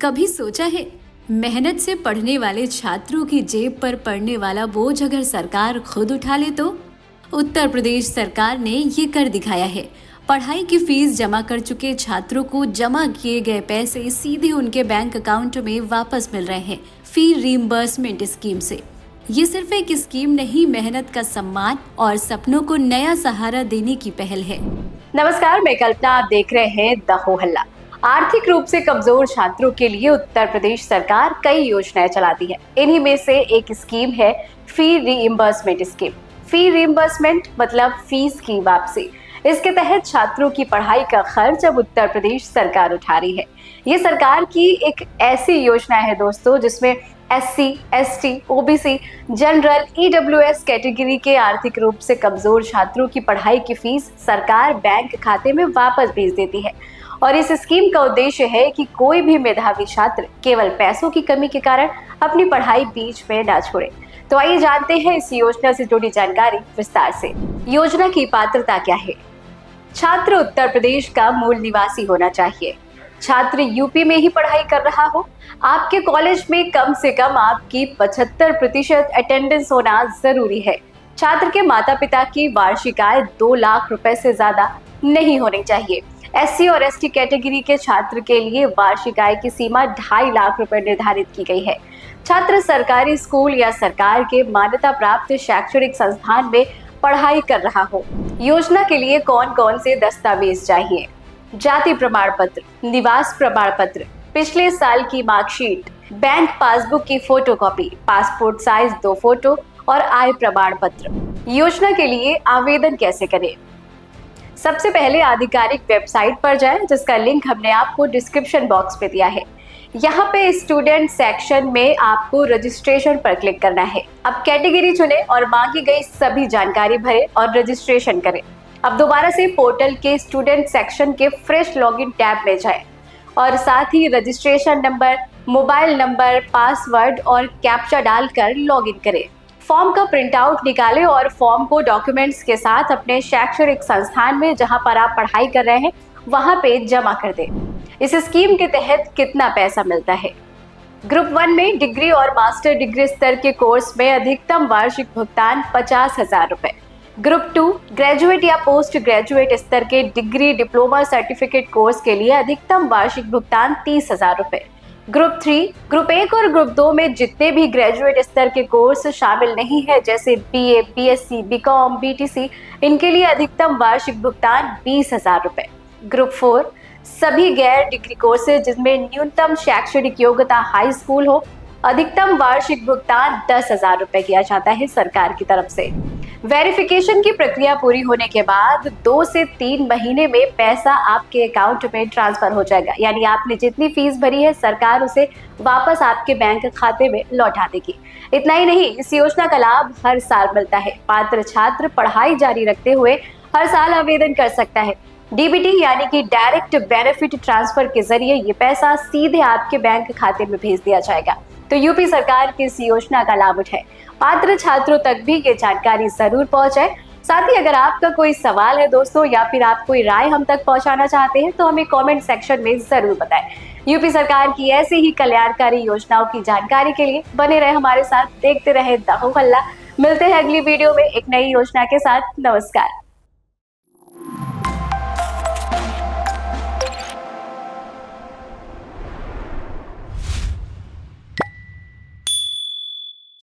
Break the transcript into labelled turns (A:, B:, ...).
A: कभी सोचा है, मेहनत से पढ़ने वाले छात्रों की जेब पर पड़ने वाला बोझ अगर सरकार खुद उठा ले तो? उत्तर प्रदेश सरकार ने ये कर दिखाया है। पढ़ाई की फीस जमा कर चुके छात्रों को जमा किए गए पैसे सीधे उनके बैंक अकाउंट में वापस मिल रहे हैं फी रीइंबर्समेंट स्कीम से। ये सिर्फ एक स्कीम नहीं, मेहनत का सम्मान और सपनों को नया सहारा देने की पहल है।
B: नमस्कार, मैं कल्पना, आप देख रहे हैं द हो हल्ला। आर्थिक रूप से कमजोर छात्रों के लिए उत्तर प्रदेश सरकार कई योजनाएं चलाती है। इन्हीं में से एक स्कीम है फी रीइंबर्समेंट स्कीम। फी रीइंबर्समेंट मतलब फीस की वापसी। इसके तहत छात्रों की पढ़ाई का खर्च अब उत्तर प्रदेश सरकार उठा रही है। ये सरकार की एक ऐसी योजना है दोस्तों, जिसमें SC, ST, OBC, general, EWS category के आर्थिक रूप से कमजोर छात्रों की पढ़ाई की फीस सरकार बैंक खाते में वापस भेज देती है। और इस स्कीम का उद्देश्य है कि कोई भी मेधावी छात्र केवल पैसों की कमी के कारण अपनी पढ़ाई बीच में ना छोड़े। तो आइए जानते हैं इस योजना से जुड़ी जानकारी विस्तार से। योजना की पात्रता क्या है? छात्र उत्तर प्रदेश का मूल निवासी होना चाहिए। छात्र यूपी में ही पढ़ाई कर रहा हो। आपके कॉलेज में कम से कम आपकी 75% अटेंडेंस होना जरूरी है। छात्र के माता पिता की वार्षिक आय 2 लाख रुपए से ज्यादा नहीं होनी चाहिए। SC और ST कैटेगरी के छात्र के लिए वार्षिक आय की सीमा 2.5 लाख रुपए निर्धारित की गई है। छात्र सरकारी स्कूल या सरकार के मान्यता प्राप्त शैक्षणिक संस्थान में पढ़ाई कर रहा हो। योजना के लिए कौन कौन से दस्तावेज चाहिए? जाति प्रमाण पत्र, निवास प्रमाण पत्र, पिछले साल की मार्कशीट, बैंक पासबुक की फोटोकॉपी, पासपोर्ट साइज 2 फोटो और आय प्रमाण पत्र। योजना के लिए आवेदन कैसे करें? सबसे पहले आधिकारिक वेबसाइट पर जाएं, जिसका लिंक हमने आपको डिस्क्रिप्शन बॉक्स में दिया है। यहाँ पे स्टूडेंट सेक्शन में आपको रजिस्ट्रेशन पर क्लिक करना है। अब कैटेगरी चुनें और मांगी गई सभी जानकारी भरें और रजिस्ट्रेशन करें। अब दोबारा से पोर्टल के स्टूडेंट सेक्शन के फ्रेश लॉगिन टैब में जाएं और साथ ही registration number, mobile number, password और कैप्चा डालकर लॉगिन करें। फॉर्म का प्रिंट आउट निकालें और फॉर्म को डॉक्यूमेंट्स के साथ अपने शैक्षणिक संस्थान में जहां पर आप पढ़ाई कर रहे हैं वहां पे जमा कर दें। इस स्कीम के तहत कितना पैसा मिलता है? ग्रुप 1 में डिग्री और मास्टर डिग्री स्तर के कोर्स में अधिकतम वार्षिक भुगतान 50,000 रुपए। ग्रुप 2 ग्रेजुएट या पोस्ट ग्रेजुएट स्तर के डिग्री, डिप्लोमा, सर्टिफिकेट कोर्स के लिए अधिकतम वार्षिक भुगतान 30,000 रुपए। ग्रुप 3, ग्रुप 1 और ग्रुप 2 में जितने भी ग्रेजुएट स्तर के कोर्स शामिल नहीं है, जैसे BA, BSc, BCom, BTC, इनके लिए अधिकतम वार्षिक भुगतान 20,000 रुपए। ग्रुप 4 सभी गैर डिग्री कोर्सेज जिसमें न्यूनतम शैक्षणिक योग्यता हाई स्कूल हो, अधिकतम वार्षिक भुगतान 10,000 रुपए किया जाता है सरकार की तरफ से। वेरिफिकेशन की प्रक्रिया पूरी होने के बाद 2 से 3 महीने में पैसा आपके अकाउंट में ट्रांसफर हो जाएगा। यानी आपने जितनी फीस भरी है, सरकार उसे वापस आपके बैंक खाते में लौटा देगी। इतना ही नहीं, इस योजना का लाभ हर साल मिलता है। पात्र छात्र पढ़ाई जारी रखते हुए हर साल आवेदन कर सकता है। DBT यानी कि डायरेक्ट बेनिफिट ट्रांसफर के जरिए ये पैसा सीधे आपके बैंक खाते में भेज दिया जाएगा। तो यूपी सरकार की इस योजना का लाभ उठाए, पात्र छात्रों तक भी ये जानकारी जरूर पहुंचाए। साथ ही अगर आपका कोई सवाल है दोस्तों, या फिर आप कोई राय हम तक पहुंचाना चाहते हैं, तो हमें कमेंट सेक्शन में जरूर बताएं। यूपी सरकार की ऐसे ही कल्याणकारी योजनाओं की जानकारी के लिए बने रहे हमारे साथ, देखते रहे द हो हल्ला। मिलते हैं अगली वीडियो में एक नई योजना के साथ। नमस्कार।